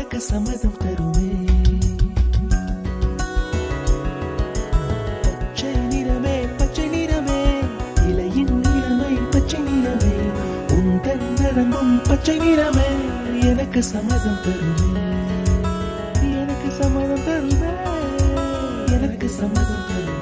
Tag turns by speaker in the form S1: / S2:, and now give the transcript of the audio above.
S1: எனக்கு சம்மதம் தருமே. பச்சை நிறமே பச்சை நிறமே, இலையின் நிறமை பச்சை நிறமே, உந்தன் நரம்பும் பச்சை நிறமே, எனக்கு சம்மதம் தருமே, எனக்கு சம்மதம் தருமே, எனக்கு சம்மதம் தருமே.